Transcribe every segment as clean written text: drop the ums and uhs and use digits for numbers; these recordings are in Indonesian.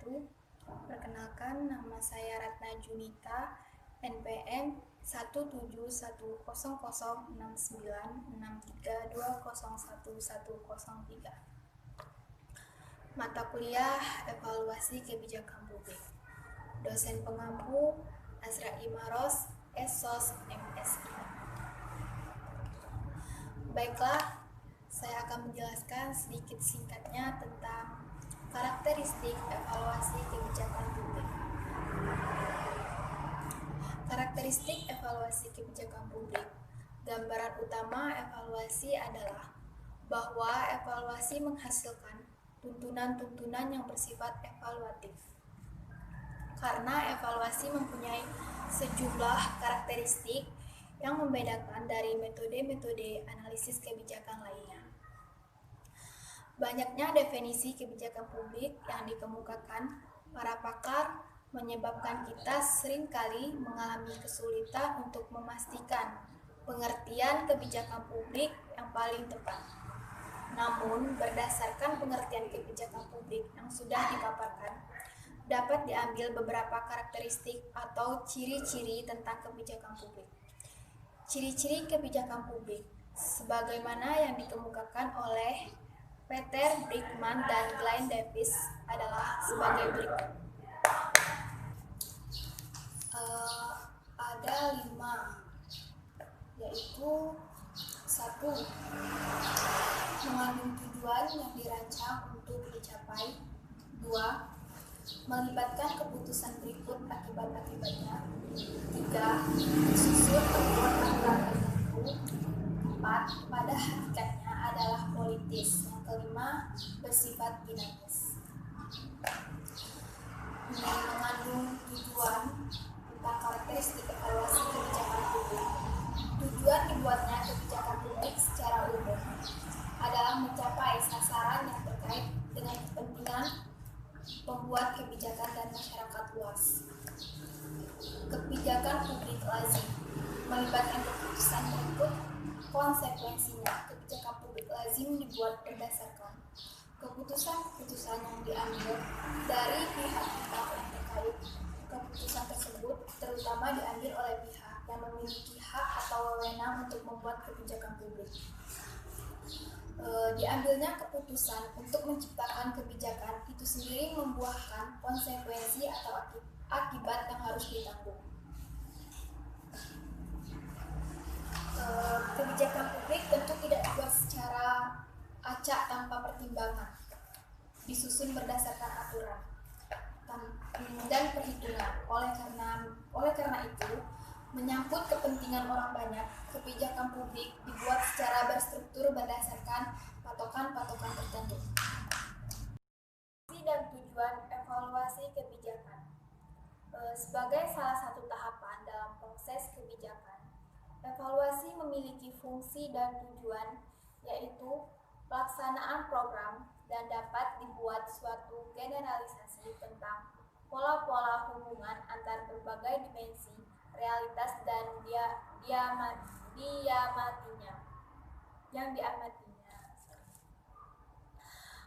wabarakatuh. Perkenalkan, nama saya Ratna Junita, NPM 171006963201103. Mata kuliah Evaluasi Kebijakan Publik. Dosen pengampu Azra Imaros, Esos MSI. Baiklah, saya akan menjelaskan sedikit singkatnya tentang karakteristik evaluasi kebijakan publik. Karakteristik evaluasi kebijakan publik. Gambaran utama evaluasi adalah bahwa evaluasi menghasilkan tuntunan-tuntunan yang bersifat evaluatif. Karena evaluasi mempunyai sejumlah karakteristik yang membedakan dari metode-metode analisis kebijakan lainnya. Banyaknya definisi kebijakan publik yang dikemukakan para pakar menyebabkan kita seringkali mengalami kesulitan untuk memastikan pengertian kebijakan publik yang paling tepat. Namun, berdasarkan pengertian kebijakan publik yang sudah dipaparkan, dapat diambil beberapa karakteristik atau ciri-ciri tentang kebijakan publik. Ciri-ciri kebijakan publik, sebagaimana yang dikemukakan oleh Peter Brickman dan Glenn Davis adalah sebagai berikut. Ada 5, yaitu 1. Mengandung tujuan yang dirancang untuk dicapai. 2. Melibatkan keputusan berikut akibat-akibatnya. 3. Disusun temuan aturan tertentu. 4. Pada hakikatnya adalah politis. Yang kelima, bersifat dinamis. Mengandung tujuan tentang karakteristik evaluasi kebijakan publik. Tujuan dibuatnya kebijakan publik secara umum adalah mencapai sasaran yang terkait dengan kepentingan pembuat kebijakan dan masyarakat luas. Kebijakan publik lazim melibatkan keputusan berikut. Konsekuensinya, kebijakan publik lazim dibuat berdasarkan keputusan-keputusan yang diambil dari pihak-pihak yang terkait. Keputusan tersebut terutama diambil oleh pihak yang memiliki hak atau wewenang untuk membuat kebijakan publik. Diambilnya keputusan untuk menciptakan kebijakan itu sendiri membuahkan konsekuensi atau akibat yang harus ditanggung. Kebijakan publik tentu tidak dibuat secara acak tanpa pertimbangan, disusun berdasarkan aturan dan perhitungan. Oleh karena itu, menyangkut kepentingan orang banyak, kebijakan publik dibuat secara berstruktur berdasarkan patokan-patokan tertentu. Dan tujuan evaluasi kebijakan sebagai salah satu tahapan dalam proses kebijakan, evaluasi memiliki fungsi dan tujuan, yaitu pelaksanaan program dan dapat dibuat suatu generalisasi tentang pola-pola hubungan antar berbagai dimensi, realitas dan diamatinya.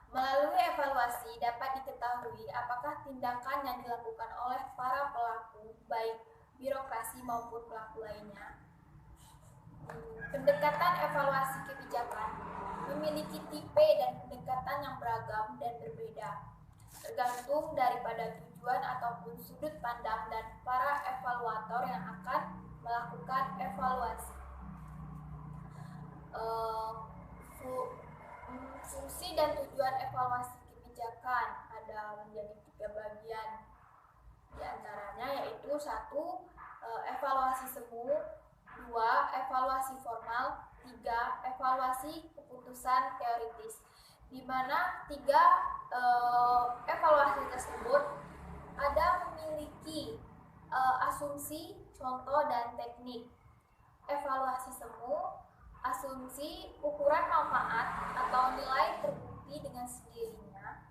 Melalui evaluasi dapat diketahui apakah tindakan yang dilakukan oleh para pelaku, baik birokrasi maupun pelaku lainnya. Pendekatan evaluasi kebijakan memiliki tipe dan pendekatan yang beragam dan berbeda, tergantung daripada tujuan ataupun sudut pandang dan para evaluator yang akan melakukan evaluasi. Fungsi dan tujuan evaluasi kebijakan ada menjadi 3 bagian. Di antaranya yaitu 1. Evaluasi semu, 2. Evaluasi formal, 3. Evaluasi keputusan teoritis, di mana 3 evaluasi tersebut ada memiliki asumsi, contoh, dan teknik. Evaluasi semu, asumsi ukuran manfaat atau nilai terbukti dengan sendirinya.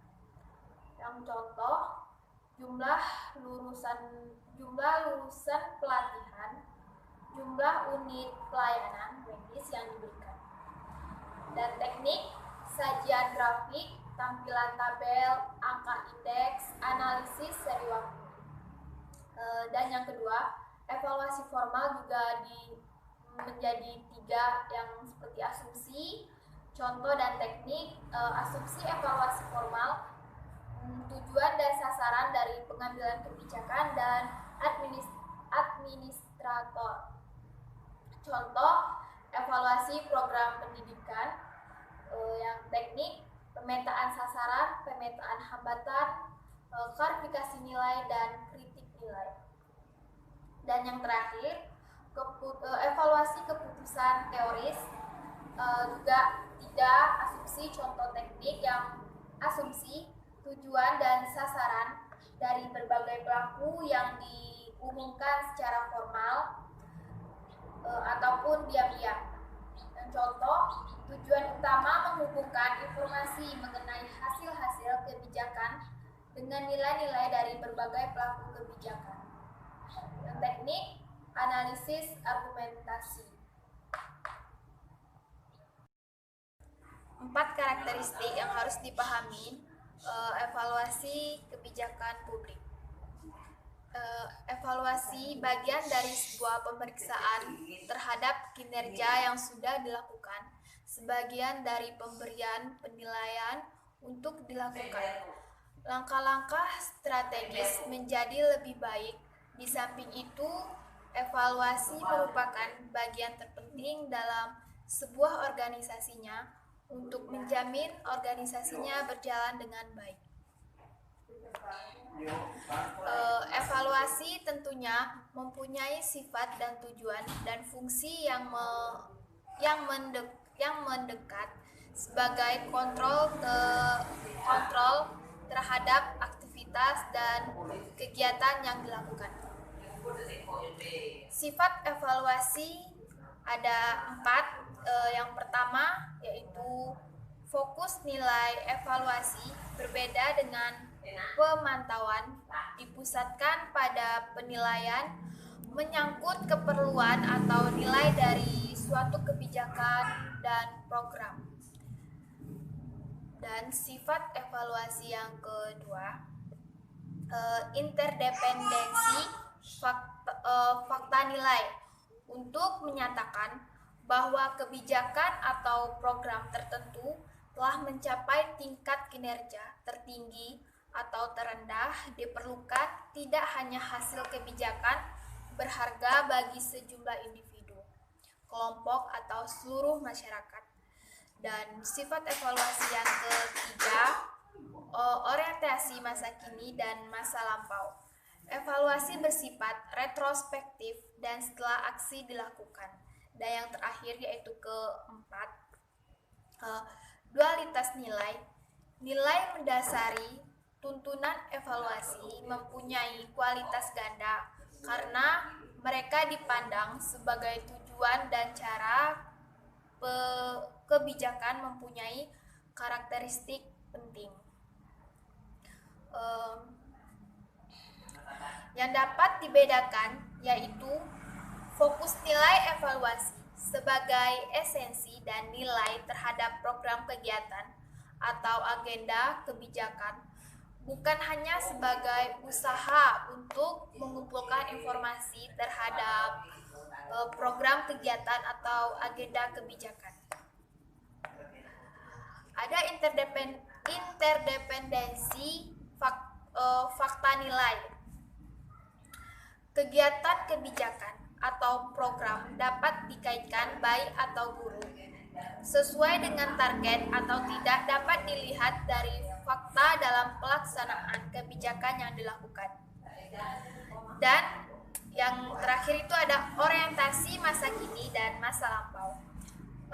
Yang contoh, jumlah lulusan pelatihan, jumlah unit pelayanan medis yang diberikan. Dan teknik, sajian grafik, tampilan tabel, angka indeks, analisis seri waktu. Dan yang kedua, evaluasi formal juga menjadi 3 yang seperti asumsi, contoh dan teknik. Asumsi evaluasi formal, tujuan dan sasaran dari pengambilan kebijakan dan administrator. Contoh, evaluasi program pendidikan. Yang teknik, pemetaan sasaran, pemetaan hambatan, klarifikasi nilai, dan kritik nilai. Dan yang terakhir, evaluasi keputusan teoris, juga 3 asumsi, contoh teknik. Yang asumsi, tujuan dan sasaran dari berbagai pelaku yang diumumkan secara formal ataupun diam-diam. Contoh, tujuan utama menghubungkan informasi mengenai hasil-hasil kebijakan dengan nilai-nilai dari berbagai pelaku kebijakan. Yang teknik, analisis argumentasi. 4 karakteristik yang harus dipahami evaluasi kebijakan publik. Evaluasi bagian dari sebuah pemeriksaan terhadap kinerja yang sudah dilakukan, sebagian dari pemberian penilaian untuk dilakukan. Langkah-langkah strategis menjadi lebih baik. Di samping itu, evaluasi merupakan bagian terpenting dalam sebuah organisasinya untuk menjamin organisasinya berjalan dengan baik. Evaluasi tentunya mempunyai sifat dan tujuan dan fungsi yang mendekat sebagai kontrol terhadap aktivitas dan kegiatan yang dilakukan. Sifat evaluasi ada 4. Yang pertama yaitu fokus nilai evaluasi berbeda dengan pemantauan, dipusatkan pada penilaian menyangkut keperluan atau nilai dari suatu kebijakan dan program. Dan sifat evaluasi yang kedua, interdependensi fakta nilai, untuk menyatakan bahwa kebijakan atau program tertentu telah mencapai tingkat kinerja tertinggi atau terendah, diperlukan tidak hanya hasil kebijakan berharga bagi sejumlah individu, kelompok, atau seluruh masyarakat. Dan sifat evaluasi yang ketiga, orientasi masa kini dan masa lampau. Evaluasi bersifat retrospektif dan setelah aksi dilakukan. Dan yang terakhir yaitu keempat, dualitas nilai. Nilai mendasari tuntunan evaluasi mempunyai kualitas ganda karena mereka dipandang sebagai tujuan dan cara kebijakan mempunyai karakteristik penting. Yang dapat dibedakan yaitu fokus nilai evaluasi sebagai esensi dan nilai terhadap program kegiatan atau agenda kebijakan, bukan hanya sebagai usaha untuk mengumpulkan informasi terhadap program kegiatan atau agenda kebijakan. Ada interdependensi fakta nilai. Kegiatan kebijakan atau program dapat dikaitkan baik atau buruk sesuai dengan target atau tidak dapat dilihat dari fakta dalam pelaksanaan kebijakan yang dilakukan. Dan yang terakhir itu ada orientasi masa kini dan masa lampau.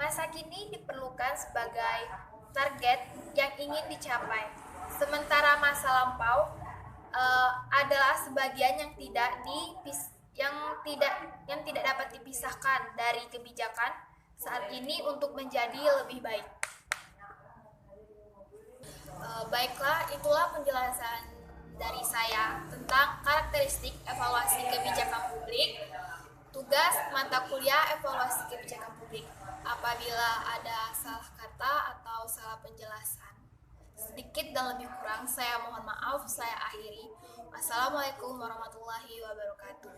Masa kini diperlukan sebagai target yang ingin dicapai, sementara masa lampau adalah sebagian yang tidak dapat dipisahkan dari kebijakan saat ini untuk menjadi lebih baik. Baiklah, itulah penjelasan dari saya tentang karakteristik evaluasi kebijakan publik. Tugas mata kuliah evaluasi kebijakan publik. Apabila ada salah kata atau salah penjelasan, sedikit dan lebih kurang saya mohon maaf, saya akhiri. Wassalamualaikum warahmatullahi wabarakatuh.